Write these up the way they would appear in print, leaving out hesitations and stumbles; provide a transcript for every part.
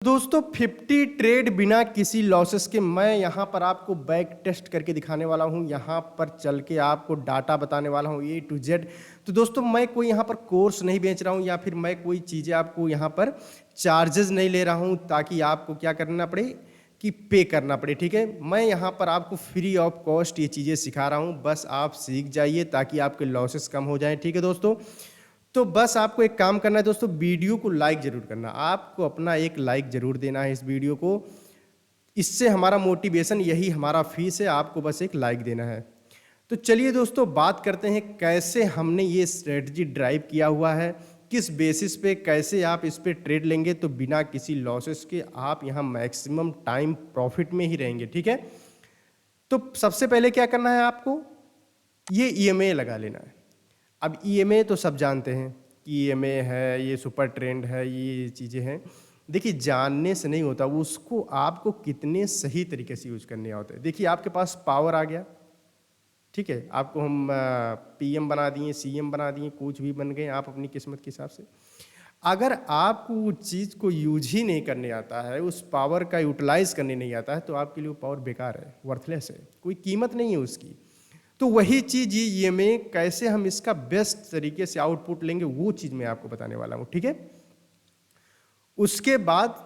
दोस्तों 50 ट्रेड बिना किसी लॉसेस के मैं यहाँ पर आपको बैक टेस्ट करके दिखाने वाला हूँ। यहाँ पर चल के आपको डाटा बताने वाला हूँ A to Z। तो दोस्तों मैं कोई यहाँ पर कोर्स नहीं बेच रहा हूँ या फिर मैं कोई चीज़ें आपको यहाँ पर चार्जेस नहीं ले रहा हूँ ताकि आपको क्या करना पड़े कि पे करना पड़े। ठीक है, मैं यहाँ पर आपको फ्री ऑफ कॉस्ट ये चीज़ें सिखा रहा हूँ, बस आप सीख जाइए ताकि आपके लॉसेस कम हो जाएँ। ठीक है दोस्तों, तो बस आपको एक काम करना है दोस्तों, वीडियो को लाइक ज़रूर करना। आपको अपना एक लाइक ज़रूर देना है इस वीडियो को। इससे हमारा मोटिवेशन, यही हमारा फीस है, आपको बस एक लाइक देना है। तो चलिए दोस्तों बात करते हैं कैसे हमने ये स्ट्रेटजी ड्राइव किया हुआ है, किस बेसिस पे कैसे आप इस पे ट्रेड लेंगे तो बिना किसी लॉसेस के आप यहाँ मैक्सिमम टाइम प्रॉफिट में ही रहेंगे। ठीक है, तो सबसे पहले क्या करना है आपको, ये ईएमए लगा लेना है। अब ईएमए तो सब जानते हैं कि ईएमए है, ये सुपर ट्रेंड है, ये चीज़ें हैं। देखिए जानने से नहीं होता, वो उसको आपको कितने सही तरीके से यूज करने होते हैं। देखिए आपके पास पावर आ गया, ठीक है, आपको हम पीएम बना दिए, सीएम बना दिए, कुछ भी बन गए आप अपनी किस्मत के हिसाब से। अगर आपको उस चीज़ को यूज ही नहीं करने आता है, उस पावर का यूटिलाइज करने नहीं आता है, तो आपके लिए वो पावर बेकार है, वर्थलेस है, कोई कीमत नहीं है उसकी। तो वही चीज़ ये में कैसे हम इसका बेस्ट तरीके से आउटपुट लेंगे, वो चीज़ मैं आपको बताने वाला हूँ। ठीक है, उसके बाद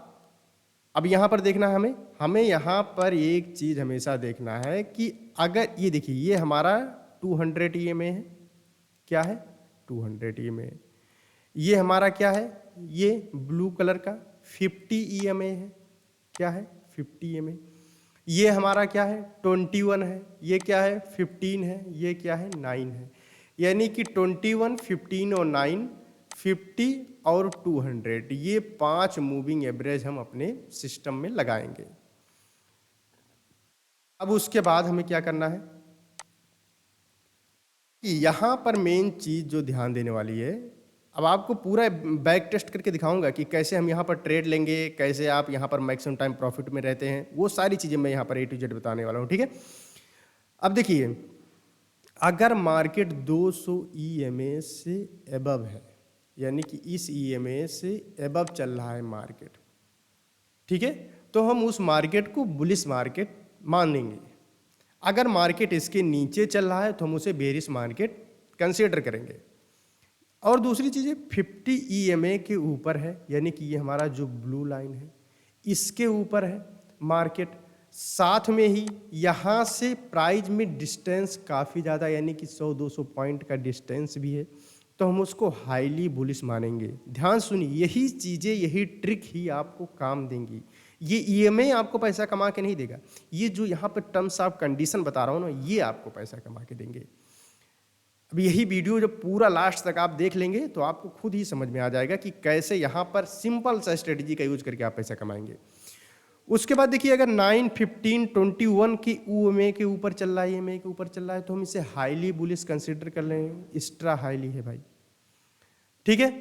अब यहाँ पर देखना है हमें यहाँ पर एक चीज़ हमेशा देखना है कि अगर ये देखिए ये हमारा 200 ईएमए है, क्या है 200 ईएमए है। ये हमारा क्या है, ये ब्लू कलर का 50 ईएमए है, क्या है 50 ईएमए। ये हमारा क्या है 21 है, ये क्या है 15 है, ये क्या है 9 है। यानी कि 21, 15 और 9, 50 और 200, ये 5 मूविंग एवरेज हम अपने सिस्टम में लगाएंगे। अब उसके बाद हमें क्या करना है कि यहाँ पर मेन चीज़ जो ध्यान देने वाली है, अब आपको पूरा बैक टेस्ट करके दिखाऊंगा कि कैसे हम यहाँ पर ट्रेड लेंगे, कैसे आप यहाँ पर मैक्सिमम टाइम प्रॉफिट में रहते हैं, वो सारी चीज़ें मैं यहाँ पर A to Z बताने वाला हूँ। ठीक है, अब देखिए अगर मार्केट 200 ईएमए से एबव है, यानी कि इस ईएमए से एबव चल रहा है मार्केट, ठीक है, तो हम उस मार्केट को बुलिश मार्केट मान लेंगे। अगर मार्केट इसके नीचे चल रहा है तो हम उसे बेरिश मार्केट कंसीडर करेंगे। और दूसरी चीज़ है 50 ईएमए के ऊपर है, यानी कि ये हमारा जो ब्लू लाइन है इसके ऊपर है मार्केट, साथ में ही यहाँ से प्राइस में डिस्टेंस काफ़ी ज़्यादा, यानी कि 100-200 पॉइंट का डिस्टेंस भी है, तो हम उसको हाईली बुलिश मानेंगे। ध्यान सुनिए, यही चीज़ें, यही ट्रिक ही आपको काम देंगी। ये ईएमए आपको पैसा कमा के नहीं देगा, ये जो यहाँ पर टर्म्स ऑफ कंडीशन बता रहा हूँ ना, ये आपको पैसा कमा के देंगे। अब यही वीडियो जब पूरा लास्ट तक आप देख लेंगे तो आपको खुद ही समझ में आ जाएगा कि कैसे यहाँ पर सिंपल सा स्ट्रेटजी का यूज करके आप पैसा कमाएंगे। उसके बाद देखिए अगर 9, 15, 21 की ईएमए के ऊपर चल रहा है, ईएमए के ऊपर चल रहा है, तो हम इसे हाईली बुलिश कंसिडर कर लेंगे, एक्स्ट्रा हाईली है भाई। ठीक है,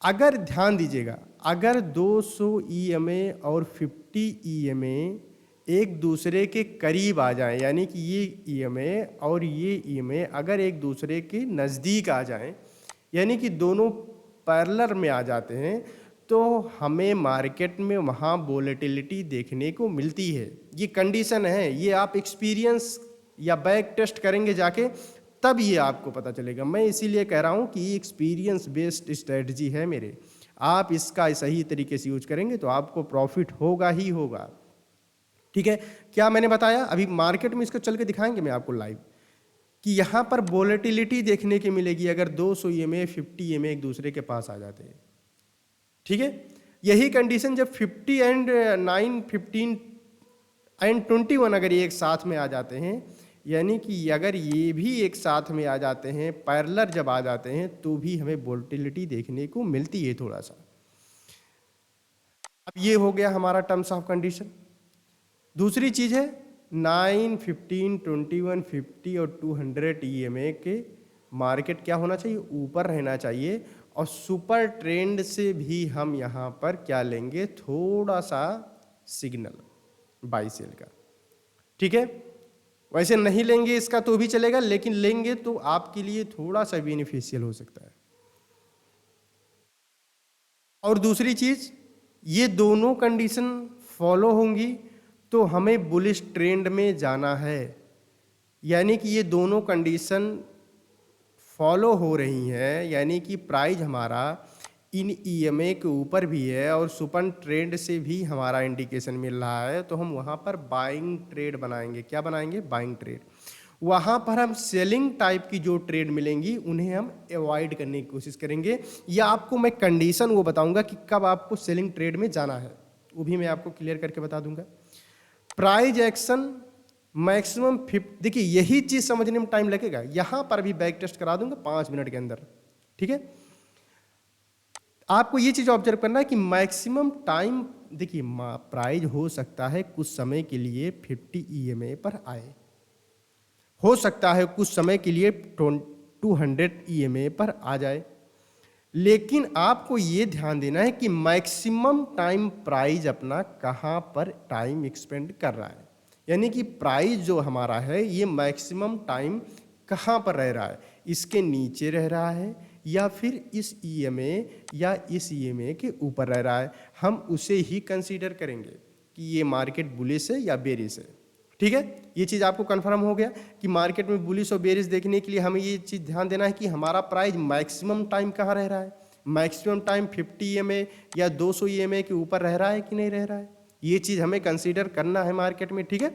अगर ध्यान दीजिएगा, अगर 200 ईएमए और 50 ईएमए एक दूसरे के करीब आ जाएं, यानी कि ये ईएमए और ये ईएमए अगर एक दूसरे के नज़दीक आ जाएं, यानी कि दोनों पैरेलल में आ जाते हैं, तो हमें मार्केट में वहाँ वोलेटिलिटी देखने को मिलती है। ये कंडीशन है, ये आप एक्सपीरियंस या बैक टेस्ट करेंगे जाके, तब ये आपको पता चलेगा। मैं इसीलिए कह रहा हूँ कि ये एक्सपीरियंस बेस्ड स्ट्रेटजी है मेरे, आप इसका सही तरीके से यूज करेंगे तो आपको प्रॉफिट होगा ही होगा। ठीक है, क्या मैंने बताया, अभी मार्केट में इसको चल के दिखाएंगे मैं आपको लाइव कि यहाँ पर वोलेटिलिटी देखने की मिलेगी अगर 200 ईएमए 50 ईएमए एक दूसरे के पास आ जाते हैं। ठीक है, यही कंडीशन जब 50 एंड 9, 15 एंड 21 अगर ये एक साथ में आ जाते हैं, यानी कि अगर ये भी एक साथ में आ जाते हैं, पैरेलल जब आ जाते हैं, तो भी हमें वोलेटिलिटी देखने को मिलती है थोड़ा सा। अब ये हो गया हमारा टर्म्स ऑफ कंडीशन। दूसरी चीज़ है 9, 15, 21, 50 और 200 ईएमए के मार्केट क्या होना चाहिए, ऊपर रहना चाहिए, और सुपर ट्रेंड से भी हम यहाँ पर क्या लेंगे, थोड़ा सा सिग्नल बाई सेल का। ठीक है, वैसे नहीं लेंगे इसका तो भी चलेगा, लेकिन लेंगे तो आपके लिए थोड़ा सा बेनिफिशियल हो सकता है। और दूसरी चीज़ ये दोनों कंडीशन फॉलो होंगी तो हमें बुलिश ट्रेंड में जाना है। यानी कि ये दोनों कंडीशन फॉलो हो रही हैं, यानी कि प्राइस हमारा इन ईएमए के ऊपर भी है और सुपर ट्रेंड से भी हमारा इंडिकेशन मिल रहा है, तो हम वहाँ पर बाइंग ट्रेड बनाएंगे। क्या बनाएंगे? Buying trade. वहाँ पर हम सेलिंग टाइप की जो ट्रेड मिलेंगी उन्हें हम अवॉइड करने की कोशिश करेंगे, या आपको मैं कंडीशन वो बताऊंगा कि कब आपको सेलिंग ट्रेड में जाना है, वो भी मैं आपको क्लियर करके बता दूंगा। प्राइस एक्शन मैक्सिमम 50, देखिए यही चीज़ समझने में टाइम लगेगा, यहाँ पर भी बैक टेस्ट करा दूंगा 5 मिनट के अंदर, ठीक है। आपको ये चीज़ ऑब्जर्व करना है कि मैक्सिमम टाइम, देखिए प्राइस हो सकता है कुछ समय के लिए 50 ईएमए पर आए, हो सकता है कुछ समय के लिए 200 ईएमए पर आ जाए, लेकिन आपको ये ध्यान देना है कि मैक्सिमम टाइम प्राइस अपना कहाँ पर टाइम एक्सपेंड कर रहा है। यानी कि प्राइस जो हमारा है ये मैक्सिमम टाइम कहाँ पर रह रहा है, इसके नीचे रह रहा है या फिर इस ईएमए या इस ईएमए के ऊपर रह रहा है, हम उसे ही कंसीडर करेंगे कि ये मार्केट बुलिश है या बेरिश है। ठीक है, ये चीज़ आपको कंफर्म हो गया कि मार्केट में बुलिश और बेरिश देखने के लिए हमें ये चीज़ ध्यान देना है कि हमारा प्राइस मैक्सिमम टाइम कहाँ रह रहा है, मैक्सिमम टाइम 50 ईएमए या 200 ईएमए के ऊपर रह रहा है कि नहीं रह रहा है, ये चीज़ हमें कंसीडर करना है मार्केट में। ठीक है,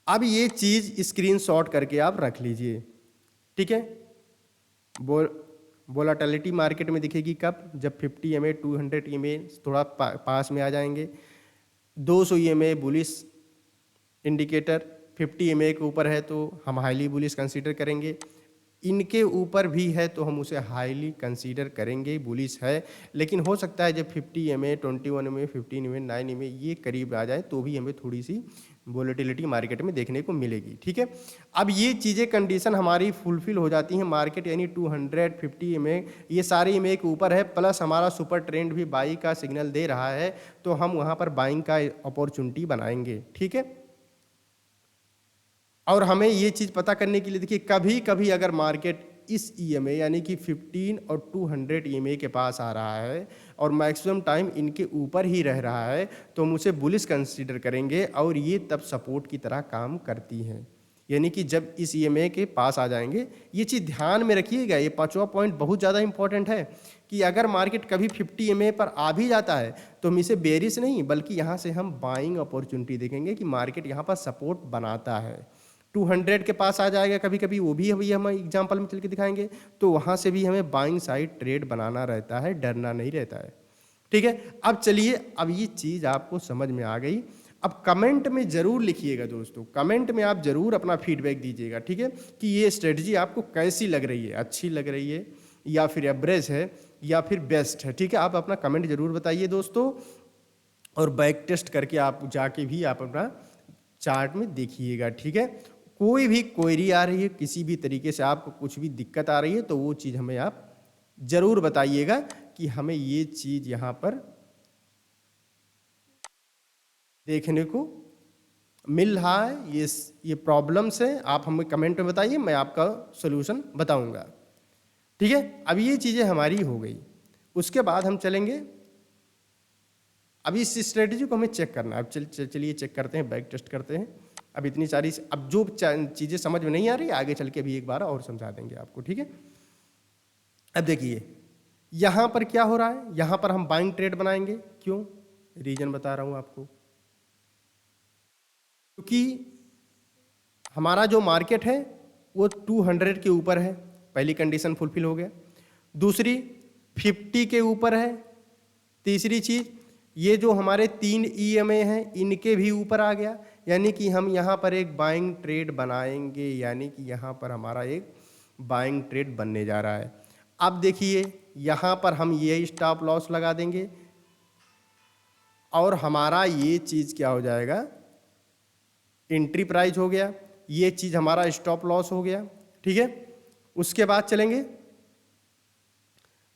अब ये चीज़ स्क्रीनशॉट करके आप रख लीजिए। ठीक है, वोलाटिलिटी मार्केट में दिखेगी कब? जब 50 ईएमए 200 ईएमए थोड़ा पास में आ जाएंगे, 200 ईएमए बुलिश इंडिकेटर 50 ईएमए के ऊपर है तो हम हाईली बुलिश कंसीडर करेंगे, इनके ऊपर भी है तो हम उसे हाईली कंसीडर करेंगे, बुलिश है। लेकिन हो सकता है जब 50 ईएमए 21 ईएमए 15 ईएमए 9 ईएमए ये करीब आ जाए तो भी हमें थोड़ी सी वोलेटिलिटी मार्केट में देखने को मिलेगी। ठीक है, अब ये चीज़ें कंडीशन हमारी फुलफिल हो जाती हैं, मार्केट यानी 250 ईएमए ये सारे ईएमए के ऊपर है, प्लस हमारा सुपर ट्रेंड भी बाई का सिग्नल दे रहा है, तो हम वहाँ पर बाइंग का अपॉर्चुनिटी बनाएंगे। ठीक है, और हमें ये चीज़ पता करने के लिए, देखिए कभी कभी अगर मार्केट इस ईएमए यानी कि 15 और 200 ईएमए के पास आ रहा है और मैक्सिमम टाइम इनके ऊपर ही रह रहा है तो हम उसे बुलिश कंसीडर करेंगे, और ये तब सपोर्ट की तरह काम करती हैं। यानी कि जब इस ईएमए के पास आ जाएंगे, ये चीज़ ध्यान में रखिएगा, ये 5वां पॉइंट बहुत ज़्यादा इंपॉर्टेंट है कि अगर मार्केट कभी 50 ईएमए पर आ भी जाता है तो हम इसे बेरिश नहीं बल्कि यहाँ से हम बाइंग अपॉर्चुनिटी देखेंगे कि मार्केट यहाँ पर सपोर्ट बनाता है। 200 के पास आ जाएगा कभी कभी, वो भी अभी हम एग्जांपल में चल के दिखाएंगे, तो वहाँ से भी हमें बाइंग साइड ट्रेड बनाना रहता है, डरना नहीं रहता है। ठीक है, अब चलिए, अब ये चीज़ आपको समझ में आ गई। अब कमेंट में ज़रूर लिखिएगा दोस्तों, कमेंट में आप ज़रूर अपना फीडबैक दीजिएगा। ठीक है, कि ये स्ट्रेटजी आपको कैसी लग रही है, अच्छी लग रही है या फिर एवरेज है या फिर बेस्ट है। ठीक है, आप अपना कमेंट ज़रूर बताइए दोस्तों, और बैक टेस्ट करके आप जाके भी आप अपना चार्ट में देखिएगा। ठीक है, कोई भी क्वेरी आ रही है, किसी भी तरीके से आपको कुछ भी दिक्कत आ रही है तो वो चीज़ हमें आप ज़रूर बताइएगा कि हमें ये चीज़ यहाँ पर देखने को मिल रहा है, ये प्रॉब्लम्स है, आप हमें कमेंट में बताइए, मैं आपका सोल्यूशन बताऊंगा। ठीक है, अब ये चीज़ें हमारी हो गई, उसके बाद हम चलेंगे, अब इस स्ट्रेटजी को हमें चेक करना है। अब चलिए चेक करते हैं, बैक टेस्ट करते हैं। अब इतनी सारी, अब जो चीज़ें समझ में नहीं आ रही आगे चल के भी एक बार और समझा देंगे आपको। ठीक है, अब देखिए यहाँ पर क्या हो रहा है, यहाँ पर हम बाइंग ट्रेड बनाएंगे। क्यों? रीजन बता रहा हूँ आपको, क्योंकि हमारा जो मार्केट है वो 200 के ऊपर है, पहली कंडीशन फुलफिल हो गया। दूसरी 50 के ऊपर है। तीसरी चीज़, ये जो हमारे 3 ईएमए हैं इनके भी ऊपर आ गया, यानी कि हम यहाँ पर एक बाइंग ट्रेड बनाएंगे, यानी कि यहाँ पर हमारा एक बाइंग ट्रेड बनने जा रहा है। अब देखिए यहाँ पर हम ये स्टॉप लॉस लगा देंगे और हमारा ये चीज़ क्या हो जाएगा, एंट्री प्राइस हो गया, ये चीज़ हमारा स्टॉप लॉस हो गया। ठीक है, उसके बाद चलेंगे,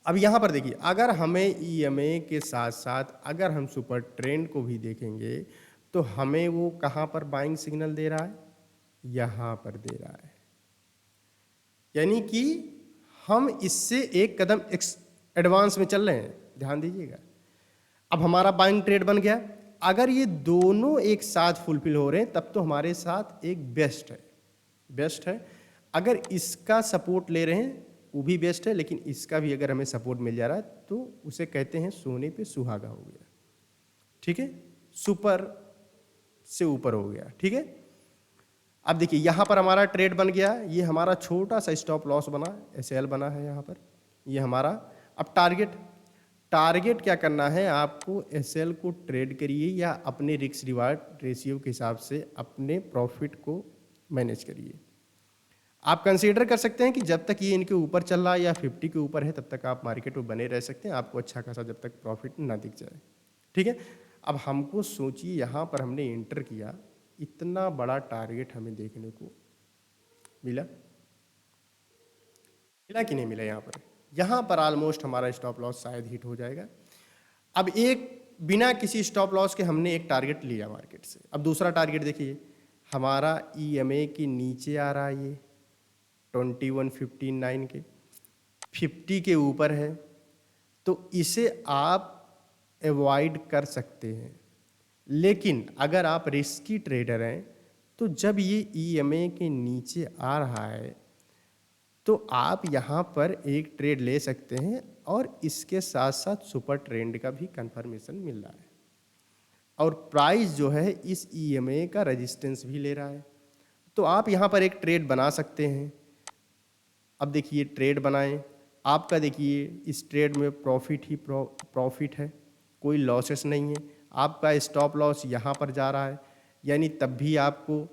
अब यहाँ पर देखिए, अगर हमें ईएमए के साथ साथ अगर हम सुपर ट्रेंड को भी देखेंगे तो हमें वो कहाँ पर बाइंग सिग्नल दे रहा है, यहाँ पर दे रहा है। यानी कि हम इससे एक कदम एडवांस में चल रहे हैं, ध्यान दीजिएगा। अब हमारा बाइंग ट्रेड बन गया। अगर ये दोनों एक साथ फुलफिल हो रहे हैं तब तो हमारे साथ एक बेस्ट है। अगर इसका सपोर्ट ले रहे हैं वो भी बेस्ट है, लेकिन इसका भी अगर हमें सपोर्ट मिल जा रहा है तो उसे कहते हैं सोने पे सुहागा हो गया। ठीक है, सुपर से ऊपर हो गया। ठीक है, अब देखिए यहाँ पर हमारा ट्रेड बन गया, ये हमारा छोटा सा स्टॉप लॉस बना, एसएल बना है यहाँ पर, ये हमारा। अब टारगेट क्या करना है आपको, एसएल को ट्रेड करिए या अपने रिस्क रिवार्ड रेशियो के हिसाब से अपने प्रॉफिट को मैनेज करिए। आप कंसीडर कर सकते हैं कि जब तक ये इनके ऊपर चल रहा है या 50 के ऊपर है तब तक आप मार्केट में बने रह सकते हैं, आपको अच्छा खासा जब तक प्रॉफिट ना दिख जाए। ठीक है, अब हमको सोचिए यहाँ पर हमने एंटर किया, इतना बड़ा टारगेट हमें देखने को मिला कि नहीं मिला। यहाँ पर ऑलमोस्ट हमारा स्टॉप लॉस शायद हिट हो जाएगा। अब एक बिना किसी स्टॉप लॉस के हमने एक टारगेट लिया मार्केट से। अब दूसरा टारगेट देखिए, हमारा ईएमए के नीचे आ रहा है, ये 2159 के 50 के ऊपर है, तो इसे आप अवॉइड कर सकते हैं। लेकिन अगर आप रिस्की ट्रेडर हैं तो जब ये ईएमए के नीचे आ रहा है तो आप यहाँ पर एक ट्रेड ले सकते हैं और इसके साथ साथ सुपर ट्रेंड का भी कंफर्मेशन मिल रहा है, और प्राइस जो है इस ईएमए का रेजिस्टेंस भी ले रहा है, तो आप यहाँ पर एक ट्रेड बना सकते हैं। अब देखिए ट्रेड बनाएं, आपका देखिए इस ट्रेड में प्रॉफिट ही प्रॉफिट है, कोई लॉसेस नहीं है। आपका स्टॉप लॉस यहाँ पर जा रहा है, यानी तब भी आपको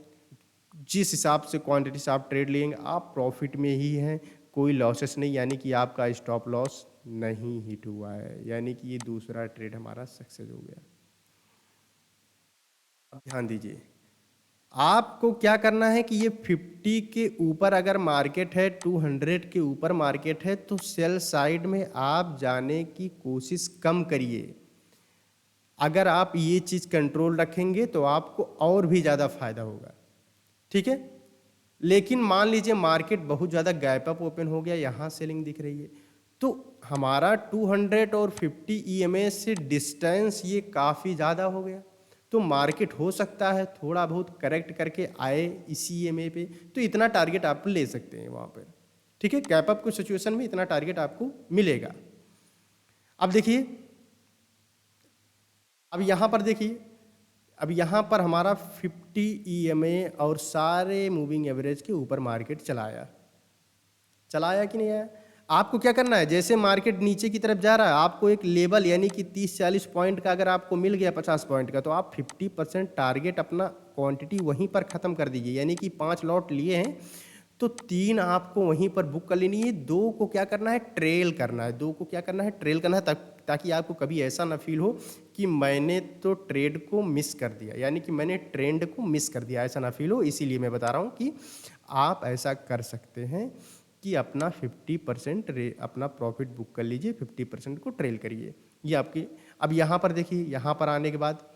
जिस हिसाब से क्वांटिटी से आप ट्रेड लेंगे आप प्रॉफिट में ही हैं, कोई लॉसेस नहीं, यानी कि आपका स्टॉप लॉस नहीं हिट हुआ है, यानी कि ये दूसरा ट्रेड हमारा सक्सेस हो गया। अब ध्यान दीजिए, आपको क्या करना है कि ये 50 के ऊपर अगर मार्केट है, 200 के ऊपर मार्केट है, तो सेल साइड में आप जाने की कोशिश कम करिए। अगर आप ये चीज़ कंट्रोल रखेंगे तो आपको और भी ज़्यादा फायदा होगा। ठीक है, लेकिन मान लीजिए मार्केट बहुत ज़्यादा गैप अप ओपन हो गया, यहाँ सेलिंग दिख रही है, तो हमारा 200 और 50 ईएमए से डिस्टेंस ये काफ़ी ज़्यादा हो गया, तो मार्केट हो सकता है थोड़ा बहुत करेक्ट करके आए इसी ईएमए पे, तो इतना टारगेट आप ले सकते हैं वहाँ पर। ठीक है, गैप अप की सिचुएशन में इतना टारगेट आपको मिलेगा। अब देखिए, अब यहाँ पर देखिए, अब यहाँ पर हमारा 50 ईएमए और सारे मूविंग एवरेज के ऊपर मार्केट चलाया कि नहीं आया। आपको क्या करना है, जैसे मार्केट नीचे की तरफ जा रहा है आपको एक लेवल यानी कि 30-40 पॉइंट का अगर आपको मिल गया 50 पॉइंट का, तो आप 50% टारगेट अपना क्वांटिटी वहीं पर ख़त्म कर दीजिए। यानी कि 5 लॉट लिए हैं तो 3 आपको वहीं पर बुक कर लेनी है, 2 को क्या करना है, ट्रेल करना है। 2 को क्या करना है, ट्रेल करना है, ताकि आपको कभी ऐसा ना फील हो कि मैंने तो ट्रेड को मिस कर दिया, यानी कि मैंने ट्रेंड को मिस कर दिया, ऐसा ना फील हो। इसीलिए मैं बता रहा हूँ कि आप ऐसा कर सकते हैं कि अपना 50% अपना प्रॉफिट बुक कर लीजिए, 50% को ट्रेल करिए। ये आपकी, अब यहाँ पर देखिए, यहाँ पर आने के बाद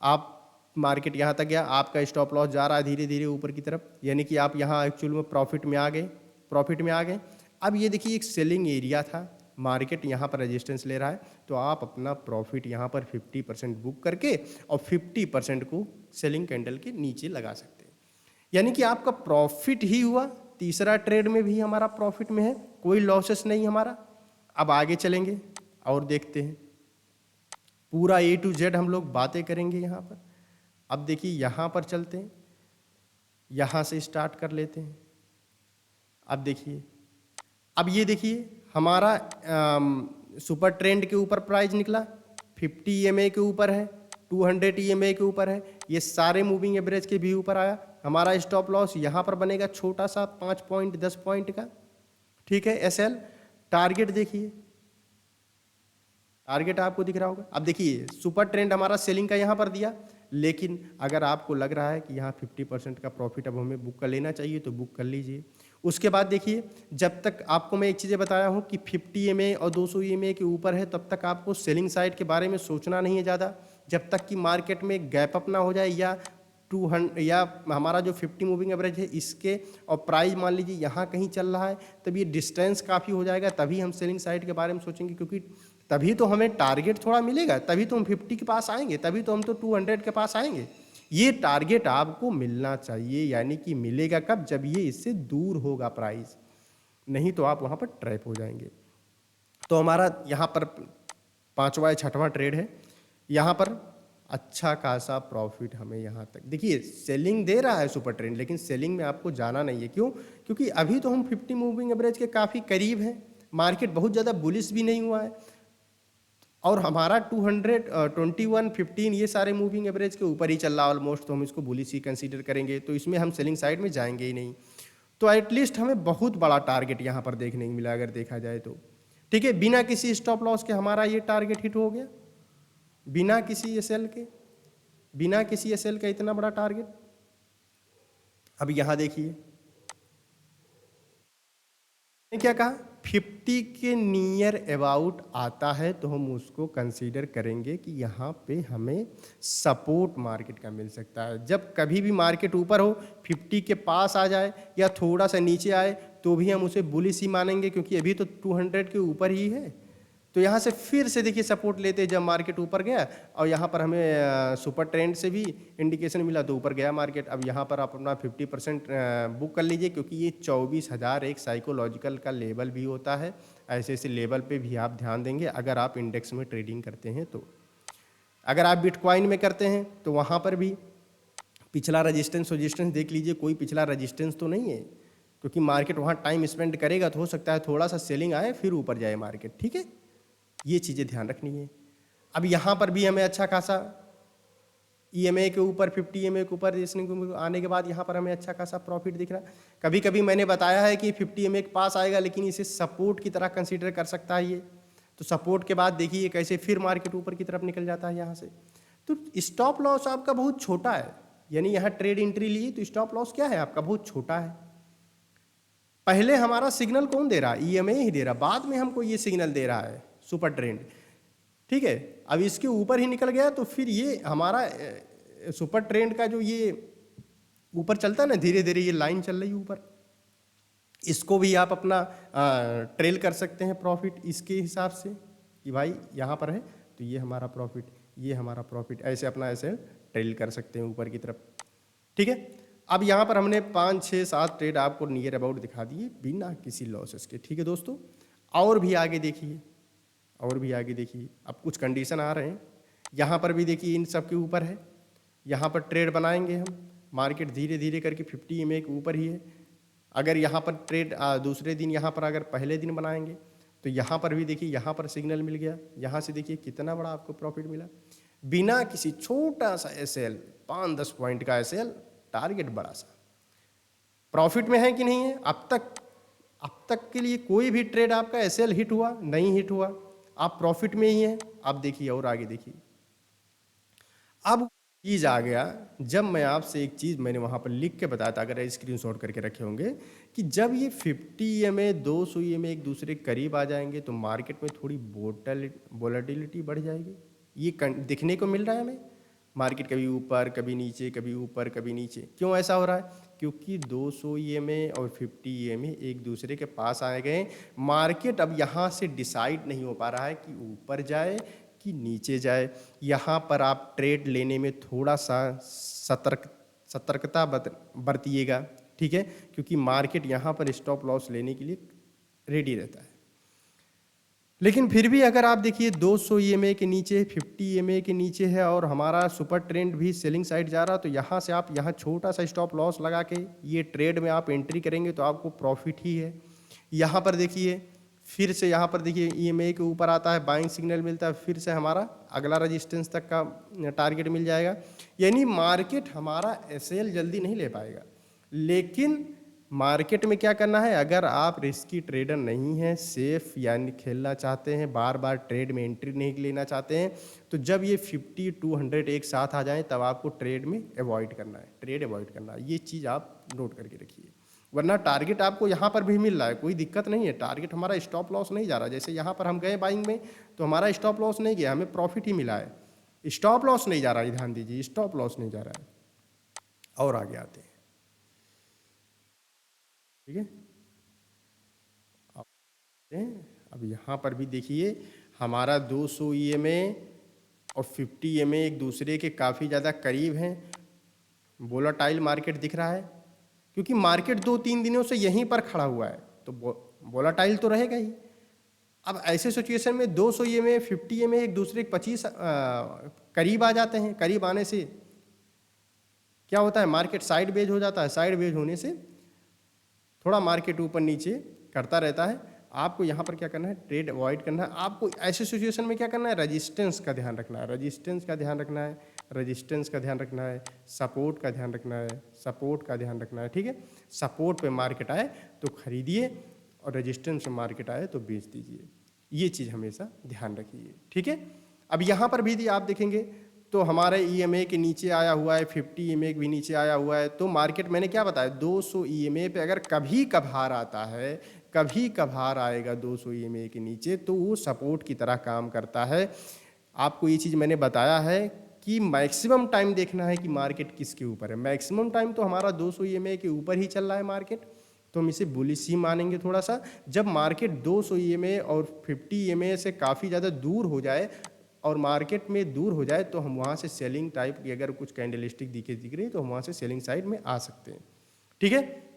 आप मार्केट यहाँ तक गया, आपका स्टॉप लॉस जा रहा है धीरे धीरे ऊपर की तरफ, यानी कि आप यहाँ एक्चुअल में प्रॉफिट में आ गए। अब ये देखिए एक सेलिंग एरिया था, मार्केट यहाँ पर रेजिस्टेंस ले रहा है, तो आप अपना प्रॉफिट यहाँ पर 50% बुक करके और 50% को सेलिंग कैंडल के नीचे लगा सकते हैं, यानी कि आपका प्रॉफिट ही हुआ। तीसरा ट्रेड में भी हमारा प्रॉफिट में है, कोई लॉसेस नहीं हमारा। अब आगे चलेंगे और देखते हैं, पूरा A to Z हम लोग बातें करेंगे यहाँ पर। अब देखिए यहाँ पर चलते हैं, यहाँ से स्टार्ट कर लेते हैं। अब देखिए, अब ये देखिए हमारा सुपर ट्रेंड के ऊपर प्राइस निकला, 50 ईएमए के ऊपर है, 200 ईएमए के ऊपर है, ये सारे मूविंग एवरेज के भी ऊपर आया। हमारा स्टॉप लॉस यहाँ पर बनेगा छोटा सा 5 पॉइंट 10 पॉइंट का। ठीक है, एसएल टारगेट देखिए, टारगेट आपको दिख रहा होगा। अब देखिए सुपर ट्रेंड हमारा सेलिंग का यहाँ पर दिया, लेकिन अगर आपको लग रहा है कि यहाँ 50% का प्रॉफिट अब हमें बुक कर लेना चाहिए तो बुक कर लीजिए। उसके बाद देखिए, जब तक आपको मैं एक चीज़ें बताया हूँ कि 50 ईएमए और 200 ईएमए के ऊपर है तब तक आपको सेलिंग साइड के बारे में सोचना नहीं है ज़्यादा, जब तक कि मार्केट में गैप अप ना हो जाए या 200 या हमारा जो 50 मूविंग एवरेज है इसके और प्राइस मान लीजिए यहाँ कहीं चल रहा है, तब ये डिस्टेंस काफ़ी हो जाएगा, तभी हम सेलिंग साइड के बारे में सोचेंगे। क्योंकि तभी तो हमें टारगेट थोड़ा मिलेगा, तभी तो हम 50 के पास आएंगे, तभी तो हम तो 200 के पास आएंगे। ये टारगेट आपको मिलना चाहिए, यानी कि मिलेगा कब, जब ये इससे दूर होगा प्राइस, नहीं तो आप वहाँ पर ट्रैप हो जाएंगे। तो हमारा यहाँ पर पांचवा या छठवां ट्रेड है, यहाँ पर अच्छा खासा प्रॉफिट हमें यहाँ तक, देखिए सेलिंग दे रहा है सुपर ट्रेंड, लेकिन सेलिंग में आपको जाना नहीं है। क्यों? क्योंकि अभी तो हम 50 मूविंग एवरेज के काफ़ी करीब हैं, मार्केट बहुत ज़्यादा बुलिश भी नहीं हुआ है, और हमारा 221.15 ये सारे मूविंग एवरेज के ऊपर ही चल रहा है ऑलमोस्ट, तो हम इसको बुलिश ही कंसीडर करेंगे, तो इसमें हम सेलिंग साइड में जाएंगे ही नहीं। तो एटलीस्ट हमें बहुत बड़ा टारगेट यहाँ पर देखने को मिला अगर देखा जाए तो। ठीक है, बिना किसी स्टॉप लॉस के हमारा ये टारगेट हिट हो गया, बिना किसी एसएल के, बिना किसी एसएल का इतना बड़ा टारगेट। अब यहाँ देखिए क्या कहा, 50 के नियर अबाउट आता है तो हम उसको कंसीडर करेंगे कि यहाँ पे हमें सपोर्ट मार्केट का मिल सकता है। जब कभी भी मार्केट ऊपर हो, 50 के पास आ जाए या थोड़ा सा नीचे आए तो भी हम उसे बुलिश ही मानेंगे, क्योंकि अभी तो 200 के ऊपर ही है। तो यहाँ से फिर से देखिए सपोर्ट लेते जब मार्केट ऊपर गया, और यहाँ पर हमें सुपर ट्रेंड से भी इंडिकेशन मिला तो ऊपर गया मार्केट। अब यहाँ पर आप अपना 50% बुक कर लीजिए, क्योंकि ये 24,000 एक साइकोलॉजिकल का लेवल भी होता है। ऐसे ऐसे लेवल पे भी आप ध्यान देंगे अगर आप इंडेक्स में ट्रेडिंग करते हैं तो। अगर आप बिटकॉइन में करते हैं तो वहाँ पर भी पिछला रजिस्टेंस देख लीजिए, कोई पिछला रजिस्टेंस तो नहीं है, क्योंकि मार्केट वहाँ टाइम स्पेंड करेगा तो हो सकता है थोड़ा सा सेलिंग आए फिर ऊपर जाए मार्केट। ठीक है, ये चीज़ें ध्यान रखनी है। अब यहाँ पर भी हमें अच्छा खासा ईएमए के ऊपर 50 ईएमए के ऊपर आने के बाद यहाँ पर हमें अच्छा खासा प्रॉफिट दिख रहा है। कभी कभी मैंने बताया है कि 50 ईएमए के पास आएगा, लेकिन इसे सपोर्ट की तरह कंसीडर कर सकता है ये। तो सपोर्ट के बाद देखिए कैसे फिर मार्केट ऊपर की तरफ निकल जाता है यहाँ से। तो स्टॉप लॉस आपका बहुत छोटा है, यानी यहाँ ट्रेड एंट्री ली तो स्टॉप लॉस क्या है आपका, बहुत छोटा है। पहले हमारा सिग्नल कौन दे रहा है, ईएमए ही दे रहा, बाद में हमको ये सिग्नल दे रहा है सुपर ट्रेंड। ठीक है, अब इसके ऊपर ही निकल गया तो फिर ये हमारा सुपर ट्रेंड का जो ये ऊपर चलता है ना, धीरे धीरे ये लाइन चल रही है ऊपर, इसको भी आप अपना ट्रेल कर सकते हैं प्रॉफिट इसके हिसाब से कि भाई यहाँ पर है तो ये हमारा प्रॉफिट, ये हमारा प्रॉफिट, ऐसे अपना ऐसे ट्रेल कर सकते हैं ऊपर की तरफ। ठीक है, अब यहाँ पर हमने 5, 6, 7 ट्रेड आपको नियर अबाउट दिखा दिए बिना किसी लॉसेस के। ठीक है दोस्तों, और भी आगे देखिए, और भी आगे देखिए, अब कुछ कंडीशन आ रहे हैं। यहाँ पर भी देखिए इन सब के ऊपर है, यहाँ पर ट्रेड बनाएंगे हम, मार्केट धीरे धीरे करके 50 ईएमए के ऊपर ही है। अगर यहाँ पर ट्रेड दूसरे दिन, यहाँ पर अगर पहले दिन बनाएंगे तो यहाँ पर भी देखिए, यहाँ पर सिग्नल मिल गया, यहाँ से देखिए कितना बड़ा आपको प्रॉफिट मिला बिना किसी छोटा सा एसएल, 5-10 पॉइंट का एसएल, टारगेट बड़ा सा। प्रॉफिट में है कि नहीं है? अब तक के लिए कोई भी ट्रेड आपका एसएल हिट हुआ नहीं, हिट हुआ, आप प्रॉफिट में ही हैं। अब देखिए और आगे देखिए, अब चीज आ गया, जब मैं आपसे एक चीज मैंने वहां पर लिख के बताया था, अगर स्क्रीनशॉट करके रखे होंगे, कि जब ये 50 ईएमए 200 ईएमए एक दूसरे के करीब आ जाएंगे तो मार्केट में थोड़ी वोलेटिलिटी बढ़ जाएगी। ये दिखने को मिल रहा है हमें, मार्केट कभी ऊपर कभी नीचे, कभी ऊपर कभी नीचे। क्यों ऐसा हो रहा है? क्योंकि 200 ईएमए और 50 ईएमए एक दूसरे के पास आए गए। मार्केट अब यहाँ से डिसाइड नहीं हो पा रहा है कि ऊपर जाए कि नीचे जाए। यहाँ पर आप ट्रेड लेने में थोड़ा सा सतर्कता बरतिएगा। ठीक है, क्योंकि मार्केट यहाँ पर स्टॉप लॉस लेने के लिए रेडी रहता है। लेकिन फिर भी अगर आप देखिए 200 ईएमए के नीचे, 50 ईएमए के नीचे है और हमारा सुपर ट्रेंड भी सेलिंग साइड जा रहा, तो यहाँ से आप यहाँ छोटा सा स्टॉप लॉस लगा के ये ट्रेड में आप एंट्री करेंगे तो आपको प्रॉफिट ही है। यहाँ पर देखिए फिर से, यहाँ पर देखिए ईएमए के ऊपर आता है, बाइंग सिग्नल मिलता है, फिर से हमारा अगला रजिस्टेंस तक का टारगेट मिल जाएगा। यानी मार्केट हमारा एसएल जल्दी नहीं ले पाएगा। लेकिन मार्केट में क्या करना है, अगर आप रिस्की ट्रेडर नहीं हैं, सेफ यानी खेलना चाहते हैं, बार बार ट्रेड में एंट्री नहीं लेना चाहते हैं, तो जब ये 50 200 एक साथ आ जाएं तब आपको ट्रेड में अवॉइड करना है, ट्रेड अवॉइड करना है। ये चीज़ आप नोट करके रखिए, वरना टारगेट आपको यहाँ पर भी मिल रहा है, कोई दिक्कत नहीं है, टारगेट हमारा स्टॉप लॉस नहीं जा रहा। जैसे यहाँ पर हम गए बाइंग में तो हमारा स्टॉप लॉस नहीं गया, हमें प्रॉफिट ही मिला है, स्टॉप लॉस नहीं जा रहा है, ध्यान दीजिए, स्टॉप लॉस नहीं जा रहा है। और आगे आते हैं, ठीक है, अब यहाँ पर भी देखिए हमारा 200 ईएमए और 50 ईएमए एक दूसरे के काफ़ी ज़्यादा करीब हैं। वोलाटाइल मार्केट दिख रहा है क्योंकि मार्केट 2-3 दिनों से यहीं पर खड़ा हुआ है, तो वोलाटाइल तो रहेगा ही। अब ऐसे सिचुएशन में 200 ईएमए 50 ईएमए एक दूसरे के 25 करीब आ जाते हैं। करीब आने से क्या होता है, मार्केट साइड वेज हो जाता है। साइड वेज होने से थोड़ा मार्केट ऊपर नीचे करता रहता है। आपको यहाँ पर क्या करना है, ट्रेड अवॉइड करना है। आपको ऐसे सिचुएशन में क्या करना है, रेजिस्टेंस का ध्यान रखना है, रेजिस्टेंस का ध्यान रखना है, रेजिस्टेंस का ध्यान रखना है, सपोर्ट का ध्यान रखना है, सपोर्ट का ध्यान रखना है। ठीक है, सपोर्ट पे मार्केट आए तो खरीदिए और रेजिस्टेंस पे मार्केट आए तो बेच दीजिए। ये चीज़ हमेशा ध्यान रखिए। ठीक है, अब यहाँ पर भी आप देखेंगे तो हमारे ईएमए के नीचे आया हुआ है, 50 ईएमए भी नीचे आया हुआ है। तो मार्केट मैंने क्या बताया, 200 ईएमए पे अगर कभी कभार आता है, कभी कभार आएगा 200 ईएमए के नीचे, तो वो सपोर्ट की तरह काम करता है। आपको ये चीज़ मैंने बताया है कि मैक्सिमम टाइम देखना है कि मार्केट किसके ऊपर है। मैक्सिमम टाइम तो हमारा 200 ईएमए के ऊपर ही चल रहा है मार्केट, तो हम इसे बुलिश ही मानेंगे थोड़ा सा। जब मार्केट 200 ईएमए और 50 ईएमए से काफ़ी ज़्यादा दूर हो जाए और मार्केट में दूर हो जाए, तो हम वहाँ से सेलिंग टाइप की अगर कुछ कैंडलस्टिक दिख रही है तो हम वहाँ से सेलिंग साइड में आ सकते हैं। ठीक है,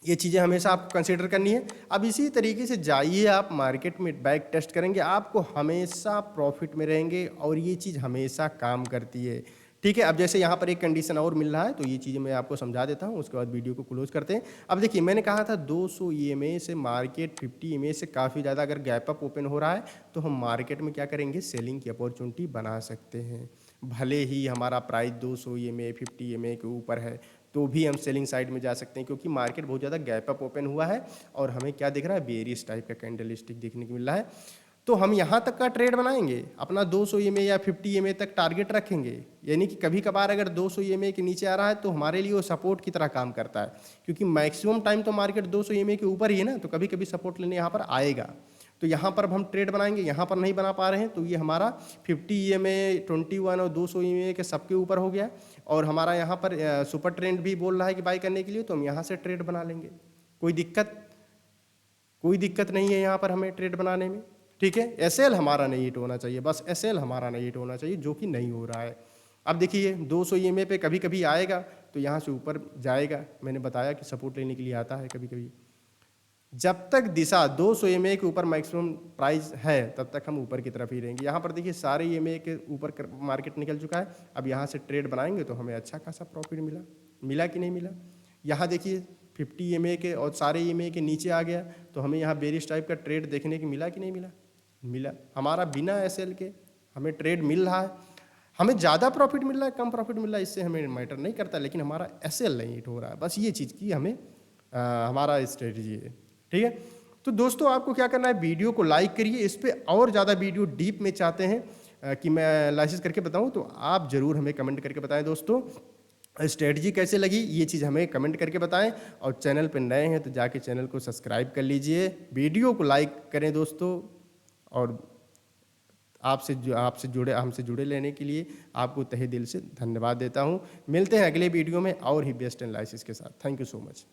ये चीज़ें हमेशा आपको कंसीडर करनी है। अब इसी तरीके से जाइए आप मार्केट में, बैक टेस्ट करेंगे, आपको हमेशा प्रॉफिट में रहेंगे और ये चीज़ हमेशा काम करती है। ठीक है, अब जैसे यहाँ पर एक कंडीशन और मिल रहा है, तो ये चीज़ें मैं आपको समझा देता हूँ, उसके बाद वीडियो को क्लोज करते हैं। अब देखिए, मैंने कहा था 200 ईएमए से मार्केट 50 ईएमए से काफ़ी ज़्यादा अगर गैप अप ओपन हो रहा है तो हम मार्केट में क्या करेंगे, सेलिंग की अपॉर्चुनिटी बना सकते हैं। भले ही हमारा प्राइस 200 ईएमए 50 ईएमए के ऊपर है तो भी हम सेलिंग साइड में जा सकते हैं, क्योंकि मार्केट बहुत ज़्यादा गैप अप ओपन हुआ है और हमें क्या दिख रहा है, बेरिश टाइप का कैंडलस्टिक देखने को मिल रहा है। तो हम यहाँ तक का ट्रेड बनाएंगे, अपना 200 ईएमए या 50 ईएमए तक टारगेट रखेंगे। यानी कि कभी कभार अगर 200 ईएमए के नीचे आ रहा है तो हमारे लिए वो सपोर्ट की तरह काम करता है, क्योंकि मैक्सिमम टाइम तो मार्केट 200 ईएमए के ऊपर ही है ना, तो कभी कभी सपोर्ट लेने यहाँ पर आएगा। तो यहाँ पर हम ट्रेड बनाएंगे, यहाँ पर नहीं बना पा रहे हैं तो ये हमारा 50 ईएमए 21 और 200 ईएमए के सबके ऊपर हो गया, और हमारा यहाँ पर सुपर ट्रेंड भी बोल रहा है कि बाई करने के लिए, तो हम यहाँ से ट्रेड बना लेंगे। कोई दिक्कत नहीं है यहाँ पर हमें ट्रेड बनाने में। ठीक है, एसएल हमारा नहीं हिट होना चाहिए, बस एसएल हमारा नहीं हिट होना चाहिए, जो कि नहीं हो रहा है। अब देखिए 200 ईएमए पे कभी कभी आएगा तो यहाँ से ऊपर जाएगा, मैंने बताया कि सपोर्ट लेने के लिए आता है कभी कभी। जब तक दिशा 200 ईएमए के ऊपर मैक्सिमम प्राइस है तब तक हम ऊपर की तरफ ही रहेंगे। यहाँ पर देखिए सारे ईएमए के ऊपर मार्केट निकल चुका है। अब यहाँ से ट्रेड बनाएंगे तो हमें अच्छा खासा प्रॉफिट मिला कि नहीं मिला। यहाँ देखिए 50 ईएमए के और सारे ईएमए के नीचे आ गया, तो हमें यहाँ बेरिश टाइप का ट्रेड देखने को मिला कि नहीं मिला। हमारा बिना एसएल के हमें ट्रेड मिल रहा है। हमें ज़्यादा प्रॉफिट मिल रहा है, कम प्रॉफिट मिल रहा है, इससे हमें मैटर नहीं करता, लेकिन हमारा एसएल नहीं हिट हो रहा है। बस ये चीज़ की हमें हमारा स्ट्रेटजी है। ठीक है, तो दोस्तों आपको क्या करना है, वीडियो को लाइक करिए। इस पर और ज़्यादा वीडियो डीप में चाहते हैं कि मैं एनालिसिस करके बताऊं, तो आप ज़रूर हमें कमेंट करके बताएं। दोस्तों स्ट्रेटजी कैसे लगी ये चीज़ हमें कमेंट करके बताएं, और चैनल पर नए हैं तो जाके चैनल को सब्सक्राइब कर लीजिए, वीडियो को लाइक करें दोस्तों। और हमसे जुड़े लेने के लिए आपको तहे दिल से धन्यवाद देता हूँ। मिलते हैं अगले वीडियो में और ही बेस्ट एनालिसिस के साथ। Thank you so much.